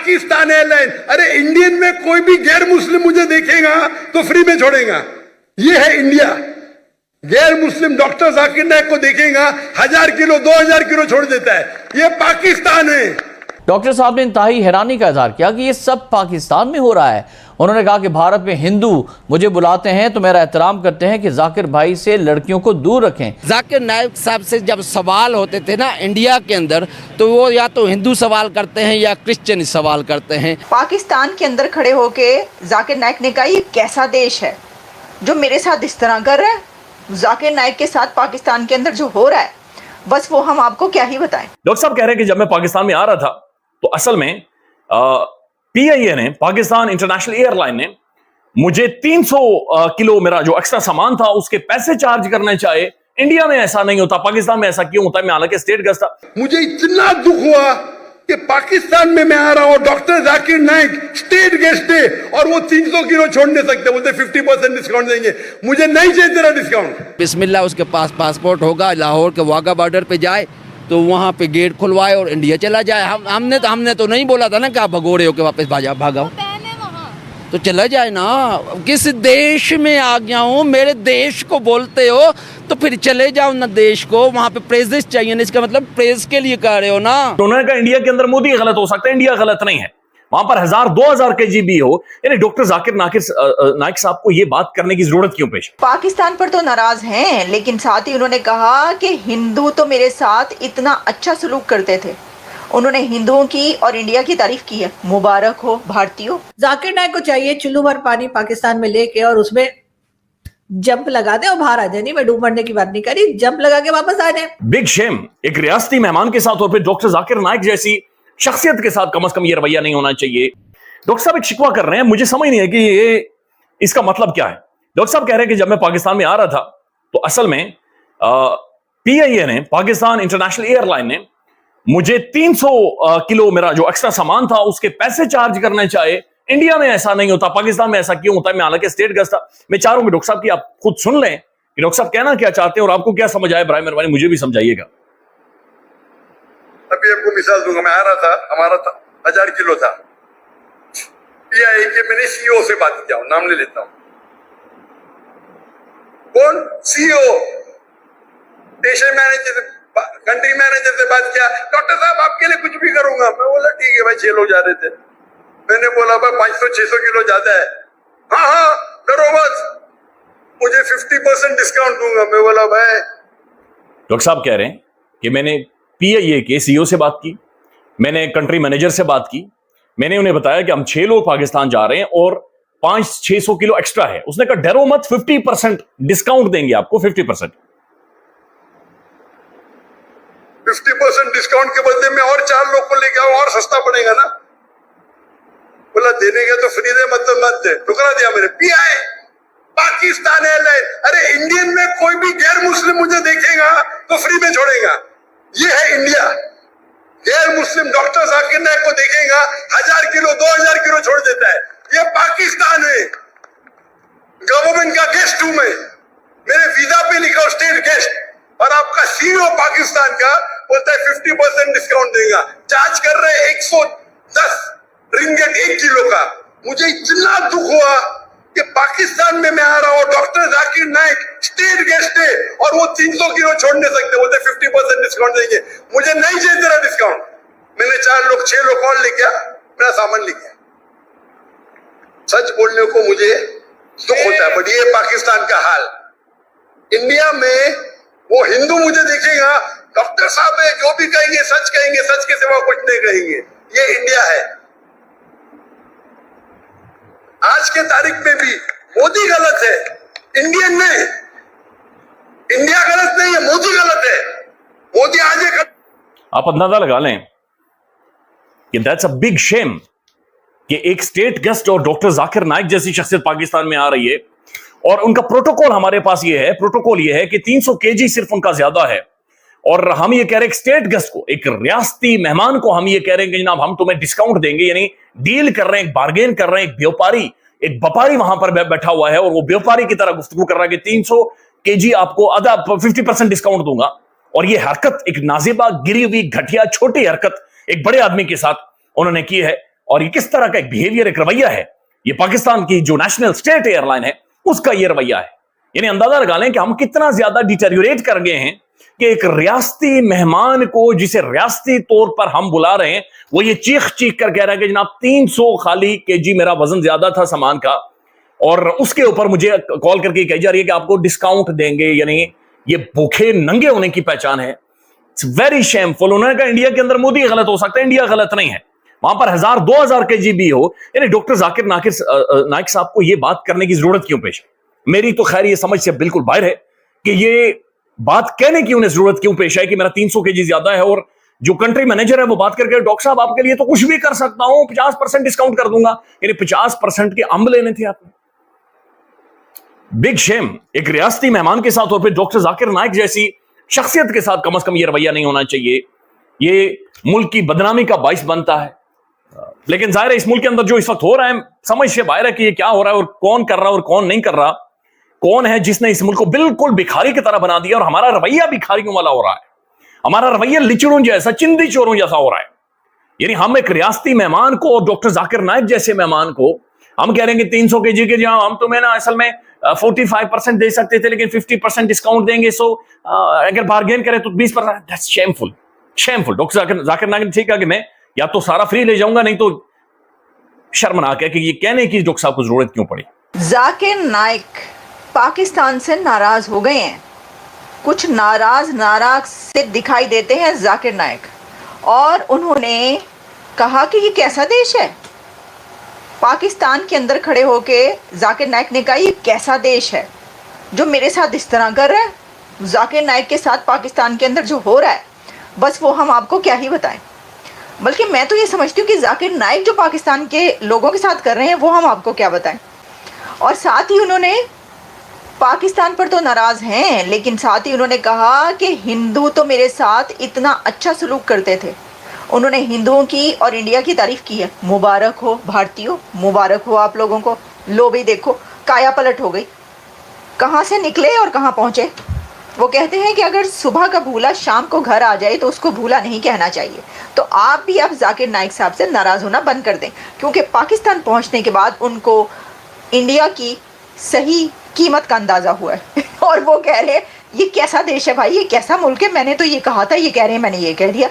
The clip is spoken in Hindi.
पाकिस्तान एयरलाइन, अरे इंडियन में कोई भी गैर मुस्लिम मुझे देखेगा तो फ्री में छोड़ेगा। ये है इंडिया। गैर मुस्लिम डॉक्टर जाकिर नाइक को देखेगा 1000 किलो 2000 किलो छोड़ देता है। ये पाकिस्तान है। डॉक्टर साहब ने इंतहाई हैरानी का इजहार किया कि ये सब पाकिस्तान में हो रहा है। उन्होंने कहा कि भारत में हिंदू मुझे बुलाते हैं तो मेरा एहतराम करते हैं कि जाकिर भाई से लड़कियों को दूर रखें। जाकिर नाइक साहब से जब सवाल होते थे ना इंडिया के अंदर, तो वो या तो हिंदू सवाल करते हैं या क्रिश्चियन सवाल करते हैं। पाकिस्तान के अंदर खड़े होके जाकिर नाइक ने कहा ये कैसा देश है जो मेरे साथ इस तरह कर रहा है। जाकिर नाइक के साथ पाकिस्तान के अंदर जो हो रहा है बस वो हम आपको क्या ही बताएं। डॉक्टर साहब कह रहे हैं कि जब मैं पाकिस्तान में आ रहा था तो असल में पीआईए ने, पाकिस्तान इंटरनेशनल एयरलाइन ने मुझे 300 किलो मेरा जो एक्स्ट्रा सामान था उसके पैसे चार्ज करने चाहे। इंडिया में ऐसा नहीं होता, पाकिस्तान में ऐसा क्यों होता है? मैं हालांकि स्टेट गेस्ट था। मुझे इतना दुख हुआ कि पाकिस्तान में मैं आ रहा हूं, doctor Zakir Naik state guest है और वो 300 किलो छोड़ नहीं सकते, बोलते 50% डिस्काउंट देंगे। मुझे नहीं चाहिए तेरा डिस्काउंट। बिस्मिल्लाह, उसके पास पासपोर्ट होगा, लाहौर के वाघा बॉर्डर पे जाए तो वहाँ पे गेट खुलवाए और इंडिया चला जाए। हमने तो नहीं बोला था ना कि आप भगोड़े हो के वापस भागाओ, तो चला जाए ना। किस देश में आ गया हूँ, मेरे देश को बोलते हो तो फिर चले जाओ ना देश को। वहाँ पे प्रेजेस चाहिए ना, इसका मतलब प्रेस के लिए कर रहे हो ना। उन्होंने कहा इंडिया के अंदर मोदी गलत हो सकता है, इंडिया गलत नहीं है। वहां पर 1000-2000 केजी भी हो, यानी डॉक्टर जाकिर नाइक साहब को ये बात करने की जरूरत क्यों पेश? पाकिस्तान पर तो नाराज हैं, लेकिन साथ ही उन्होंने कहा कि हिंदू तो मेरे साथ इतना अच्छा सलूक करते थे। उन्होंने हिंदुओं की और इंडिया की तारीफ की है। मुबारक हो भारतीयों। जाकिर नाइक को चाहिए चुल्लू भर पानी पाकिस्तान में लेके और उसमें जंप लगा दे और बाहर आ जाए। नहीं, मैं डूब मरने की बात नहीं करी, जंप लगा के वापस आ जाए। बिग शेम, एक रियासती मेहमान के साथ और फिर डॉक्टर जाकिर नाइक जैसी शख्सियत के साथ कम से कम ये रवैया नहीं होना चाहिए। डॉक्टर साहब एक शिकवा कर रहे हैं, मुझे समझ नहीं है कि ये इसका मतलब क्या है। डॉक्टर साहब कह रहे हैं कि जब मैं पाकिस्तान में आ रहा था तो असल में पीआईए ने, पाकिस्तान इंटरनेशनल एयरलाइन ने मुझे 300 किलो मेरा जो एक्स्ट्रा सामान था उसके पैसे चार्ज करने चाहे। इंडिया में ऐसा नहीं होता, पाकिस्तान में ऐसा क्यों होता है? मैं हालांकि स्टेट गेस्ट था। मैं चाह रहा हूं कि डॉक्टर साहब की आप खुद सुन लें कि डॉक्टर साहब कहना क्या चाहते हैं और आपको क्या समझ आए। बराए मेहरबानी मुझे भी समझाइएगा। अभी आपको मिसाल दूंगा। मैं आ रहा था, हमारा 1000 किलो था। पीआईए के मैंने सीईओ से बात किया, नाम ले लेता हूं। कौन? CEO, station manager, country manager से बात किया। डॉक्टर साहब आपके लिए कुछ भी करूंगा। मैं बोला ठीक है भाई। 6 लोग जा रहे थे। मैंने बोला भाई 500-600 किलो ज्यादा है। हाँ डरो बस, मुझे 50% डिस्काउंट दूंगा। मैं बोला भाई। डॉक्टर साहब कह रहे हैं कि मैंने पीआईए के सीईओ से बात की, मैंने कंट्री मैनेजर से बात की, मैंने उन्हें बताया कि हम 6 लोग पाकिस्तान जा रहे हैं और 500-600 किलो एक्स्ट्रा है। उसने कहा डरो मत, 50% डिस्काउंट देंगे आपको। 50% डिस्काउंट के बदले में और 4 लोग को लेके आओ, और सस्ता पड़ेगा ना। बोला देने के तो फ्री दे, मतलब मत दे। ठुकरा दिया मेरे। पीआईए पाकिस्तान एयरलाइन, अरे इंडियन में कोई भी गैर मुस्लिम मुझे देखेगा तो फ्री में छोड़ेगा। ये है इंडिया। गैर मुस्लिम डॉक्टर जाकिर नाइक को देखेगा 1000 किलो 2000 किलो छोड़ देता है। ये पाकिस्तान है। गवर्नमेंट का गेस्ट हूं मैं, मेरे वीजा पे लिखा स्टेट गेस्ट, और आपका सीईओ पाकिस्तान का बोलता है 50% डिस्काउंट देगा। चार्ज कर रहे 110 रिंगेट 1 किलो का। मुझे इतना दुख हुआ कि पाकिस्तान में मैं आ रहा हूं, doctor Zakir Naik state guest है और वो 300 किलो छोड़ नहीं सकते, बोलते 50% डिस्काउंट देंगे। मुझे नहीं चाहिए तेरा डिस्काउंट। मैंने 6 लोग और ले गया, मेरा सामान ले गया। सच बोलने को मुझे दुख होता है, बट ये पाकिस्तान का हाल। इंडिया में वो हिंदू मुझे देखेगा, डॉक्टर साहब है, जो भी कहेंगे सच के सिवा कुछ नहीं कहेंगे। ये इंडिया है। आज के तारीख में भी मोदी गलत है, इंडियन नहीं। इंडिया गलत नहीं है, मोदी गलत है। मोदी आज आप अंदाजा लगा लें कि दैट्स अ बिग शेम कि एक स्टेट गेस्ट और डॉक्टर जाकिर नाइक जैसी शख्सियत पाकिस्तान में आ रही है और उनका प्रोटोकॉल हमारे पास ये है। प्रोटोकॉल ये है कि 300 केजी सिर्फ उनका ज्यादा है और हम ये कह रहे हैं स्टेट गेस्ट को, एक रियासती मेहमान को हम ये कह रहे हैं कि जनाब हम तुम्हें डिस्काउंट देंगे, यानी डील कर रहे हैं, एक बार्गेन कर रहे हैं। एक व्यापारी वहां पर बैठा हुआ है और वो व्यापारी की तरह गुफ्तगू कर रहा है कि 300 केजी आपको आधा 50% डिस्काउंट दूंगा। और ये हरकत एक नाजिबा, गिरी हुई, घटिया, छोटी हरकत एक बड़े आदमी के साथ उन्होंने की है। और ये किस तरह का एक बिहेवियर, एक रवैया है, ये पाकिस्तान की जो नेशनल स्टेट एयरलाइन है उसका ये रवैया है। यानी अंदाजा लगा लें कि हम कितना ज्यादा डिटेरियोरेट कर गए हैं कि एक रियासती मेहमान को, जिसे रियासती तौर पर हम बुला रहे हैं, वो ये चीख चीख कर कह रहा है कि जनाब 300 खाली केजी मेरा वजन ज्यादा था सामान का, और उसके ऊपर मुझे कॉल करके कही जा रही है कि आपको डिस्काउंट देंगे। यानी ये भूखे नंगे होने की पहचान है। It's very shameful. उन्होंने कहा इंडिया के अंदर मोदी गलत हो सकता है, इंडिया गलत नहीं है, वहां पर 1000-2000 केजी भी हो। यानी डॉक्टर जाकिर नाइक साहब को यह बात करने की जरूरत क्यों पेश है? मेरी तो खैर ये समझ से बिल्कुल बाहर है कि ये बात कहने की उन्हें जरूरत क्यों पेश है कि मेरा 300 केजी ज्यादा है, और जो कंट्री मैनेजर है वो बात करके डॉक्टर साहब आपके लिए तो कुछ भी कर सकता हूं, 50% डिस्काउंट कर दूंगा। यानी 50% के अंब लेने थे आपने। Big shame. एक रियासती मेहमान के साथ और फिर डॉक्टर जाकिर नाइक जैसी शख्सियत के साथ कम से कम ये रवैया नहीं होना चाहिए। ये मुल्क की बदनामी का बाइस बनता है। लेकिन जाहिर है इस मुल्क के अंदर जो इस वक्त हो रहा है, समझ से बाहर है कि ये क्या हो रहा है और कौन कर रहा है और कौन नहीं कर रहा। कौन है जिसने इस मुल्क को बिल्कुल भिखारी की तरह बना दिया, और हमारा रवैया भिखारियों वाला हो रहा है। हमारा रवैया लिचड़ों जैसा, चिंदी चोरों जैसा हो रहा है। यानी हम एक रियासती मेहमान को और डॉक्टर जाकिर नाइक जैसे मेहमान को हम कह रहे हैं कि 300 केजी के जहां हम तुम्हें ना असल में 45% दे सकते थे, लेकिन 50% डिस्काउंट देंगे। सो अगर बार्गेन करें तो 20%। That's shameful, shameful. Doctor Zakir Naik ने ठीक कहा कि मैं या तो सारा फ्री ले जाऊंगा, नहीं तो शर्मनाक है कि ये कहने की डॉक्टर साहब को जरूरत क्यों पड़ी। जाकिर नाइक पाकिस्तान से नाराज हो गए हैं। कुछ नाराज से दिखाई देते हैं जाकिर नाइक, और उन्होंने कहा कि ये कैसा देश है। पाकिस्तान के अंदर खड़े होके जाकिर नाइक ने कहा ये कैसा देश है जो मेरे साथ इस तरह कर रहा है। जाकिर नाइक के साथ पाकिस्तान के अंदर जो हो रहा है बस वो हम आपको क्या ही बताएं। बल्कि मैं तो ये समझती हूँ कि जाकिर नाइक जो पाकिस्तान के लोगों के साथ कर रहे हैं वो हम आपको क्या बताएं। और साथ ही उन्होंने पाकिस्तान पर तो नाराज़ हैं, लेकिन साथ ही उन्होंने कहा कि हिंदू तो मेरे साथ इतना अच्छा सलूक करते थे। उन्होंने हिंदुओं की और इंडिया की तारीफ़ की है। मुबारक हो भारतीयों, मुबारक हो आप लोगों को। लो भी देखो काया पलट हो गई, कहाँ से निकले और कहाँ पहुँचे। वो कहते हैं कि अगर सुबह का भूला शाम को घर आ जाए तो उसको भूला नहीं कहना चाहिए। तो आप भी अब जाकिर नाइक साहब से नाराज़ होना बंद कर दें, क्योंकि पाकिस्तान पहुँचने के बाद उनको इंडिया की सही कीमत का अंदाज़ा हुआ है। और वो कह रहे हैं ये कैसा देश है भाई, ये कैसा मुल्क है। मैंने तो ये कहा था, ये कह रहे हैं मैंने ये कह दिया।